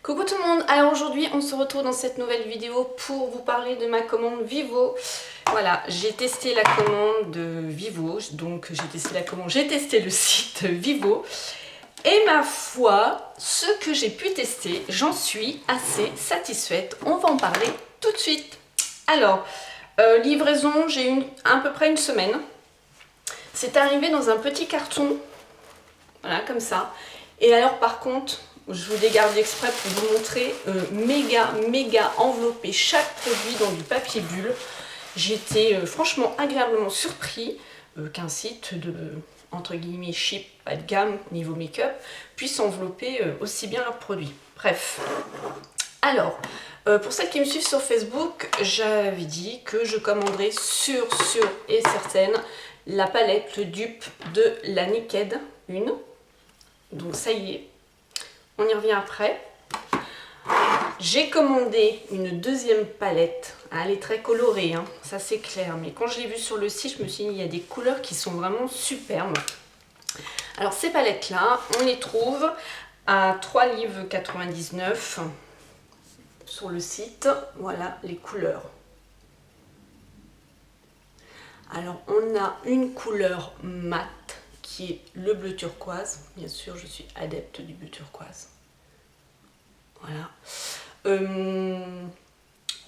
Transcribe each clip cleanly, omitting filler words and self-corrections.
Coucou tout le monde, alors aujourd'hui on se retrouve dans cette nouvelle vidéo pour vous parler de ma commande Vivo. Voilà, j'ai testé la commande de Vivo, donc j'ai testé le site Vivo. Et ma foi, ce que j'ai pu tester, j'en suis assez satisfaite. On va en parler tout de suite. Alors, livraison, j'ai eu à peu près une semaine. C'est arrivé dans un petit carton, voilà comme ça. Et alors par contre, je vous l'ai gardé exprès pour vous montrer, méga enveloppé chaque produit dans du papier bulle. J'étais franchement agréablement surpris qu'un site de, entre guillemets, cheap, pas de gamme, niveau make-up, puisse envelopper aussi bien leurs produits. Bref. Alors, pour celles qui me suivent sur Facebook, j'avais dit que je commanderais sûr et certaine la palette dupe de la Naked 1. Donc ça y est, on y revient après. J'ai commandé une deuxième palette. Elle est très colorée, hein, ça c'est clair. Mais quand je l'ai vue sur le site, je me suis dit, il y a des couleurs qui sont vraiment superbes. Alors ces palettes-là, on les trouve à 3,99 livres sur le site. Voilà les couleurs. Alors on a une couleur mat qui est le bleu turquoise. Bien sûr, je suis adepte du bleu turquoise. Voilà.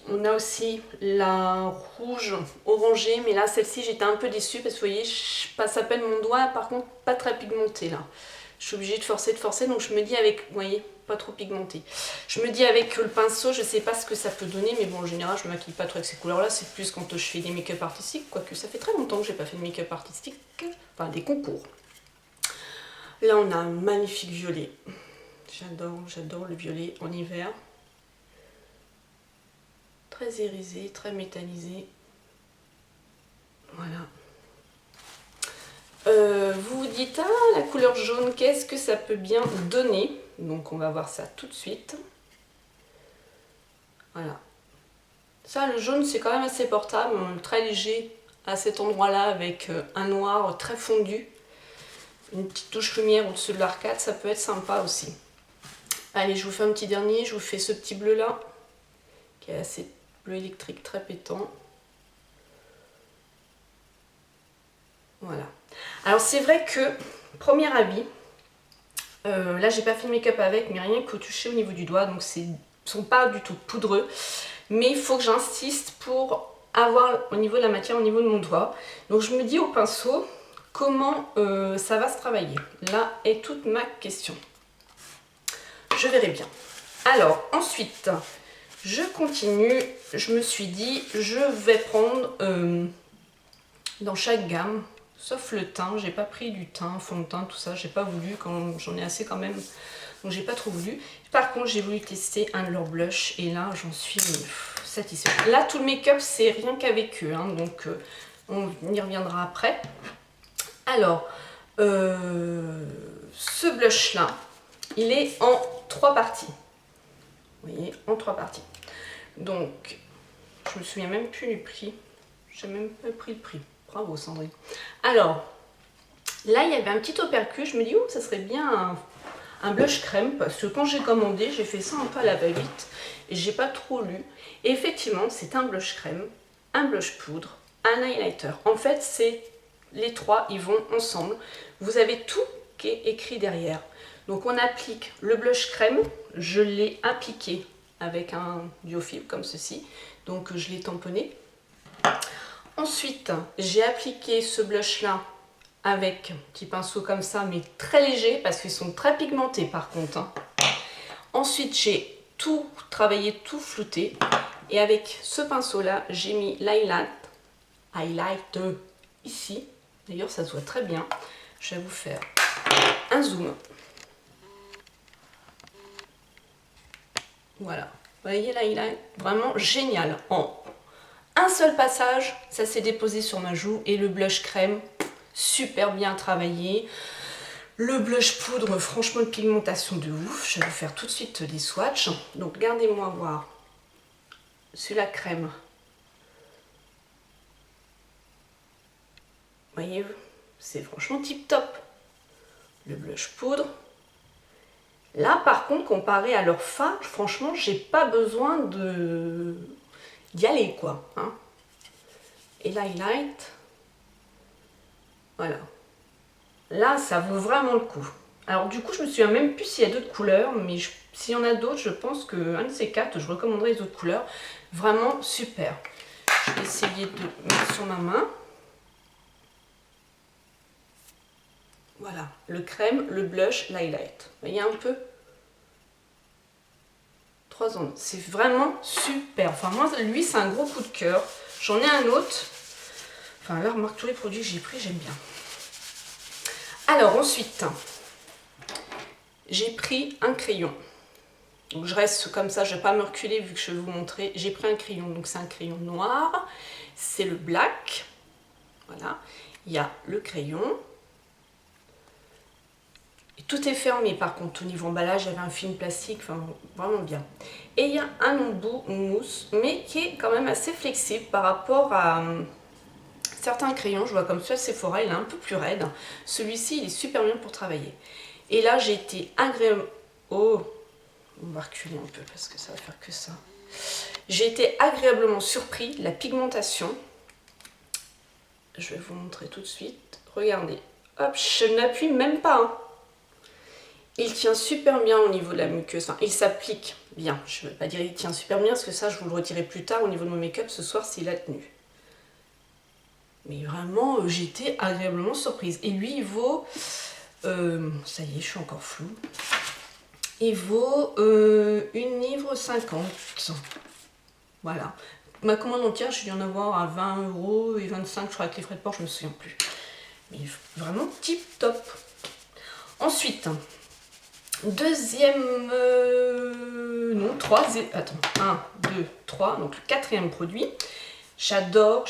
On a aussi la rouge orangée, mais là celle-ci j'étais un peu déçue parce que vous voyez, je passe à peine mon doigt, par contre pas très pigmenté là. Je suis obligée de forcer, donc je me dis avec, vous voyez, pas trop pigmenté. Je me dis avec le pinceau, je sais pas ce que ça peut donner, mais bon en général je me maquille pas trop avec ces couleurs-là, c'est plus quand je fais des make-up artistiques, quoique ça fait très longtemps que j'ai pas fait de make-up artistique, enfin des concours. Là on a un magnifique violet. J'adore le violet en hiver. Très irisé, très métallisé. Voilà. Vous vous dites, ah, la couleur jaune, qu'est-ce que ça peut bien donner? Donc on va voir ça tout de suite. Voilà. Ça, le jaune, c'est quand même assez portable, très léger à cet endroit-là, avec un noir très fondu. Une petite touche lumière au-dessus de l'arcade, ça peut être sympa aussi. Allez, je vous fais un petit dernier, je vous fais ce petit bleu là, qui est assez bleu électrique, très pétant. Voilà. Alors c'est vrai que, premier avis, là j'ai pas fait de make-up avec, mais rien qu'au toucher au niveau du doigt, donc ils sont pas du tout poudreux, mais il faut que j'insiste pour avoir au niveau de la matière, au niveau de mon doigt. Donc je me dis au pinceau, comment ça va se travailler? Là est toute ma question. Je verrai bien. Alors ensuite, je continue. Je me suis dit, je vais prendre dans chaque gamme, sauf le teint. J'ai pas pris du teint, fond de teint, tout ça. J'ai pas voulu, quand j'en ai assez quand même. Donc j'ai pas trop voulu. Par contre, j'ai voulu tester un de leurs blushs et là, j'en suis satisfaite. Là, tout le make-up, c'est rien qu'avec eux, hein, donc on y reviendra après. Alors, ce blush-là, il est en 3 parties. Vous voyez, en 3 parties. Donc, je me souviens même plus du prix. J'ai même pas pris le prix. Bravo Sandrine. Alors, là il y avait un petit opercule. Je me dis, oh, ça serait bien un blush crème. Parce que quand j'ai commandé, j'ai fait ça un peu à la va-vite. Et j'ai pas trop lu. Et effectivement, c'est un blush crème, un blush poudre, un highlighter. En fait, c'est les trois, ils vont ensemble. Vous avez tout qui est écrit derrière. Donc on applique le blush crème, je l'ai appliqué avec un biofilm comme ceci, donc je l'ai tamponné. Ensuite, j'ai appliqué ce blush là avec un petit pinceau comme ça, mais très léger parce qu'ils sont très pigmentés par contre, hein. Ensuite, j'ai tout travaillé, tout flouté, et avec ce pinceau là, j'ai mis l'highlight ici. D'ailleurs, ça se voit très bien. Je vais vous faire un zoom. Voilà, vous voyez là, il est vraiment génial. En un seul passage, ça s'est déposé sur ma joue et le blush crème, super bien travaillé. Le blush poudre, franchement, une pigmentation de ouf. Je vais vous faire tout de suite les swatchs. Donc, regardez-moi voir celui-là crème. Vous voyez, c'est franchement tip top. Le blush poudre. Là, par contre, comparé à leur fard, franchement, j'ai pas besoin d'y aller, quoi. Hein. Et l'highlight, voilà. Là, ça vaut vraiment le coup. Alors, du coup, je me souviens même plus s'il y a d'autres couleurs, mais s'il y en a d'autres, je pense qu'un de ces quatre, je recommanderais les autres couleurs. Vraiment super. Je vais essayer de mettre sur ma main. Voilà, le crème, le blush, l'highlight. Vous voyez un peu? 3 ondes. C'est vraiment super. Enfin, moi, lui, c'est un gros coup de cœur. J'en ai un autre. Enfin, là, remarque, tous les produits que j'ai pris, j'aime bien. Alors, ensuite, j'ai pris un crayon. Donc, je reste comme ça, je ne vais pas me reculer vu que je vais vous montrer. J'ai pris un crayon, donc c'est un crayon noir. C'est le black. Voilà. Il y a le crayon. Tout est fermé par contre, au niveau emballage, il y avait un film plastique, enfin vraiment bien. Et il y a un embout mousse, mais qui est quand même assez flexible par rapport à certains crayons. Je vois comme celui de Sephora, il est un peu plus raide. Celui-ci, il est super bien pour travailler. Et là, j'ai été agréable... Oh, on va reculer un peu parce que ça va faire que ça. J'ai été agréablement surpris, la pigmentation. Je vais vous montrer tout de suite. Regardez, hop, je n'appuie même pas, hein. Il tient super bien au niveau de la muqueuse, enfin, il s'applique bien. Je ne vais pas dire il tient super bien parce que ça je vous le redirai plus tard au niveau de mon make-up ce soir s'il a tenu. Mais vraiment j'étais agréablement surprise. Et lui il vaut, ça y est je suis encore floue, il vaut 1,50 livre. Voilà. Ma commande entière je dû en avoir à 20 € et 25 je crois avec les frais de port, je me souviens plus. Mais vraiment tip top. Ensuite... Deuxième, non, troisième, attends, 1, 2, 3, donc le quatrième produit. J'adore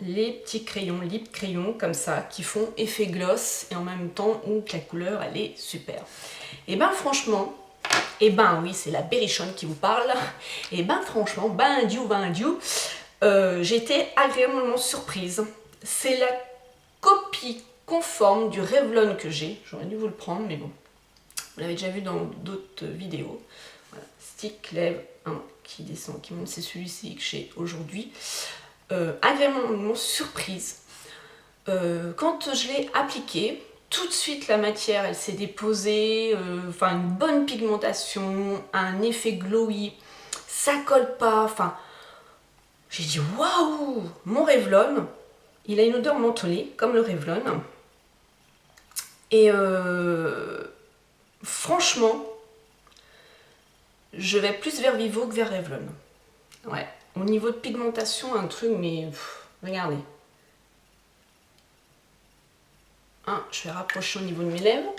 les petits crayons, lip crayons comme ça, qui font effet gloss et en même temps où la couleur, elle est super. Et ben franchement, et ben oui, c'est la berrichonne qui vous parle, et ben franchement, ben diou, j'ai été agréablement surprise. C'est la copie conforme du Revlon que j'ai, j'aurais dû vous le prendre, mais bon. Vous l'avez déjà vu dans d'autres vidéos. Voilà. Stick lève 1 qui descend, qui monte, c'est celui-ci que j'ai aujourd'hui. Agréablement surprise. Quand je l'ai appliqué, tout de suite la matière elle s'est déposée, enfin une bonne pigmentation, un effet glowy, ça colle pas, enfin j'ai dit waouh, mon Revlon, il a une odeur mentholée comme le Revlon. Et franchement, je vais plus vers Vivo que vers Revlon. Ouais, au niveau de pigmentation, un truc, mais regardez. Je vais rapprocher au niveau de mes lèvres.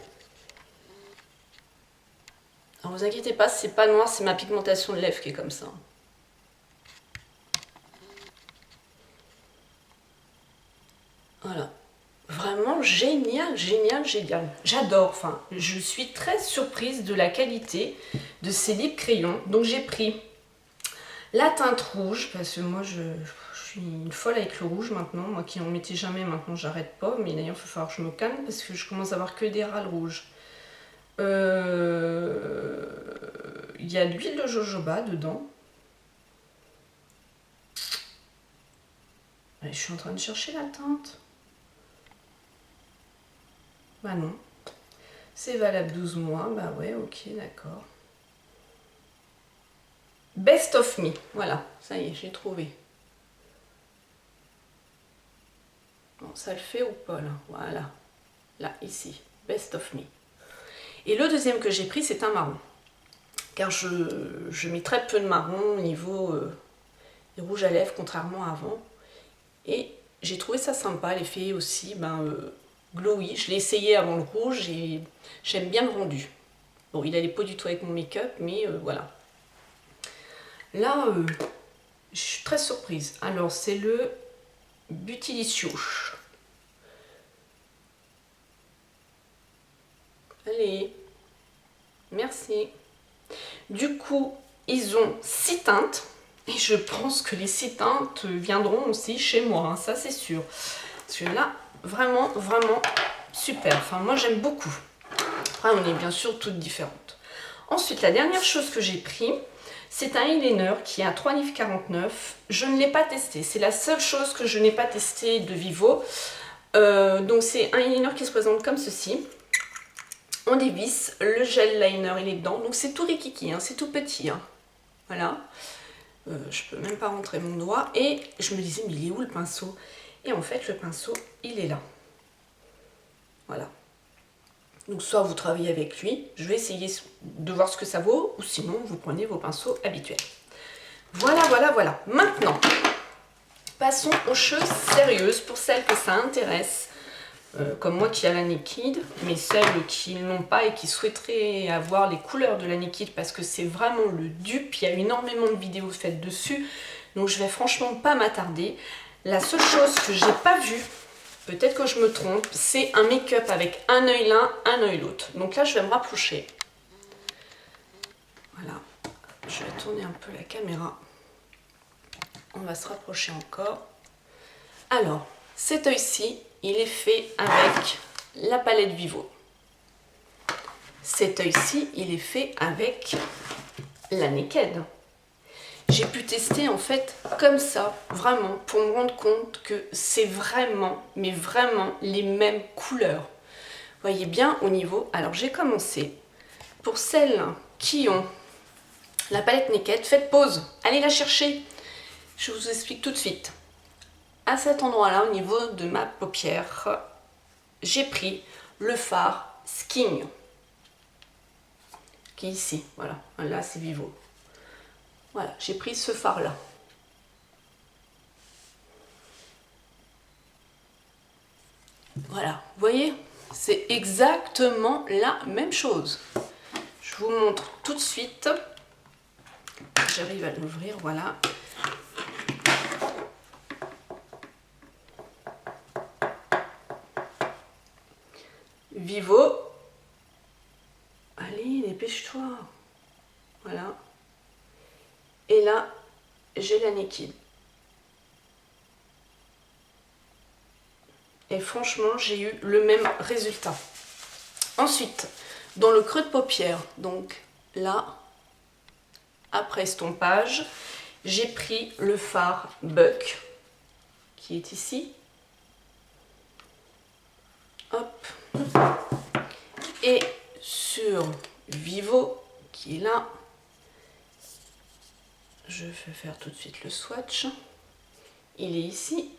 Alors vous inquiétez pas, c'est pas noir, c'est ma pigmentation de lèvres qui est comme ça. Voilà. Vraiment génial. J'adore, enfin, je suis très surprise de la qualité de ces lip crayons. Donc j'ai pris la teinte rouge, parce que moi je suis une folle avec le rouge maintenant. Moi qui en mettais jamais, maintenant j'arrête pas. Mais d'ailleurs il va falloir que je me calme parce que je commence à avoir que des râles rouges. Il y a de l'huile de jojoba dedans. Je suis en train de chercher la teinte. Bah non. C'est valable 12 mois. Bah ouais, ok, d'accord. Best of Me. Voilà, ça y est, j'ai trouvé. Bon, ça le fait ou pas là? Voilà. Là, ici. Best of Me. Et le deuxième que j'ai pris, c'est un marron. Car je mets très peu de marron au niveau des rouges à lèvres, contrairement à avant. Et j'ai trouvé ça sympa, l'effet aussi glowy. Je l'ai essayé avant le rouge et j'aime bien le rendu. Bon, il n'allait pas du tout avec mon make-up, mais voilà. Là, je suis très surprise. Alors, c'est le Beautylicious. Allez, merci. Du coup, ils ont 6 teintes. Et je pense que les 6 teintes viendront aussi chez moi, hein, ça c'est sûr. Parce que là, vraiment super. Enfin, moi j'aime beaucoup. Après, on est bien sûr toutes différentes. Ensuite, la dernière chose que j'ai pris, c'est un eyeliner qui est à 3,49 $. Je ne l'ai pas testé. C'est la seule chose que je n'ai pas testé de Vivo. Donc c'est un eyeliner qui se présente comme ceci. On dévisse, le gel liner il est dedans. Donc c'est tout rikiki, hein, c'est tout petit. Hein. Voilà. Je peux même pas rentrer mon doigt. Et je me disais, mais il est où le pinceau? Et en fait, le pinceau, il est là. Voilà. Donc soit vous travaillez avec lui, je vais essayer de voir ce que ça vaut, ou sinon vous prenez vos pinceaux habituels. Voilà, voilà, voilà. Maintenant, passons aux choses sérieuses pour celles que ça intéresse, comme moi qui a la Naked, mais celles qui n'ont pas et qui souhaiteraient avoir les couleurs de la Naked parce que c'est vraiment le dupe, il y a énormément de vidéos faites dessus, donc je vais franchement pas m'attarder. La seule chose que j'ai pas vue, peut-être que je me trompe, c'est un make-up avec un œil l'un, un œil l'autre. Donc là, je vais me rapprocher. Voilà. Je vais tourner un peu la caméra. On va se rapprocher encore. Alors, cet œil-ci, il est fait avec la palette Vivo. Cet œil-ci, il est fait avec la Naked. J'ai pu tester en fait comme ça, vraiment, pour me rendre compte que c'est vraiment, mais vraiment les mêmes couleurs. Vous voyez bien au niveau. Alors j'ai commencé. Pour celles qui ont la palette Naked, faites pause, allez la chercher. Je vous explique tout de suite. À cet endroit-là, au niveau de ma paupière, j'ai pris le fard Skin. Qui est ici, voilà. Là c'est Vivo. Voilà, j'ai pris ce fard-là. Voilà, vous voyez, c'est exactement la même chose. Je vous montre tout de suite. J'arrive à l'ouvrir, voilà. Vivo. Allez, dépêche-toi. Voilà. Et là, j'ai la Naked. Et franchement, j'ai eu le même résultat. Ensuite, dans le creux de paupière, donc là, après estompage, j'ai pris le fard Buck, qui est ici. Hop. Et sur Vivo, qui est là, je vais faire tout de suite le swatch. Il est ici.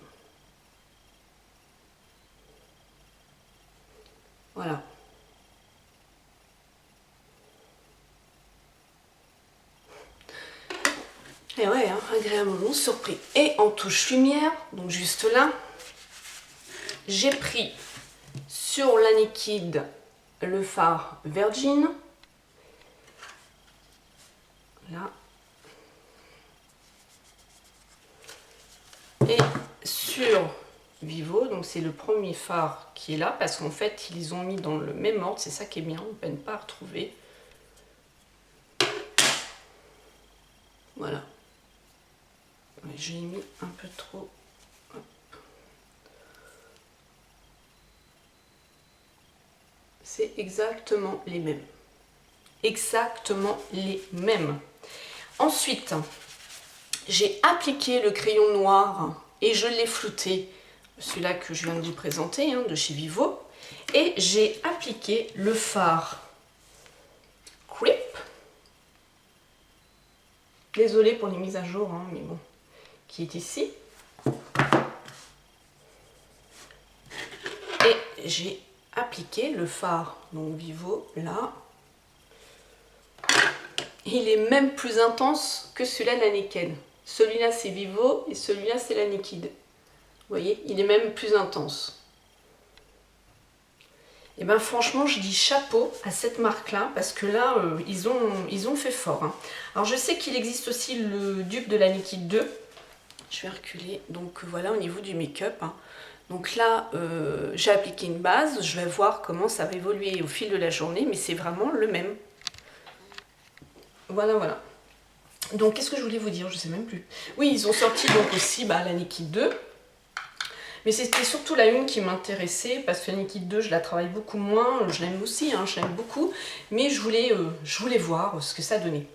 Voilà. Et ouais, hein, agréablement surpris. Et en touche lumière, donc juste là, j'ai pris sur la Naked le fard Virgin. Là. Et sur Vivo, donc c'est le premier fard qui est là, parce qu'en fait, ils ont mis dans le même ordre, c'est ça qui est bien, on ne peine pas à retrouver. Voilà. J'ai mis un peu trop. Hop. C'est exactement les mêmes. Exactement les mêmes. Ensuite, j'ai appliqué le crayon noir et je l'ai flouté, celui-là que je viens de vous présenter, hein, de chez Vivo. Et j'ai appliqué le fard Creep. Désolée pour les mises à jour, hein, mais bon, qui est ici. Et j'ai appliqué le fard, donc Vivo, là. Il est même plus intense que celui-là de la Naked. Celui-là c'est Vivo et celui-là c'est la Naked. Vous voyez, il est même plus intense. Et bien franchement, je dis chapeau à cette marque-là, parce que là, ils ont fait fort. Hein. Alors je sais qu'il existe aussi le dupe de la Naked 2. Je vais reculer. Donc voilà au niveau du make-up. Hein. Donc là, j'ai appliqué une base. Je vais voir comment ça va évoluer au fil de la journée, mais c'est vraiment le même. Voilà, voilà. Donc qu'est-ce que je voulais vous dire? Je sais même plus. Oui, ils ont sorti donc aussi la Naked 2. Mais c'était surtout la une qui m'intéressait, parce que la Nikit 2, je la travaille beaucoup moins, je l'aime aussi, hein, je l'aime beaucoup, mais je voulais voir ce que ça donnait.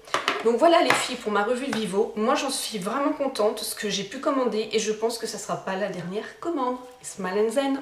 Donc voilà les filles pour ma revue Vivo, moi j'en suis vraiment contente, ce que j'ai pu commander, et je pense que ça sera pas la dernière commande. Smile and Zen.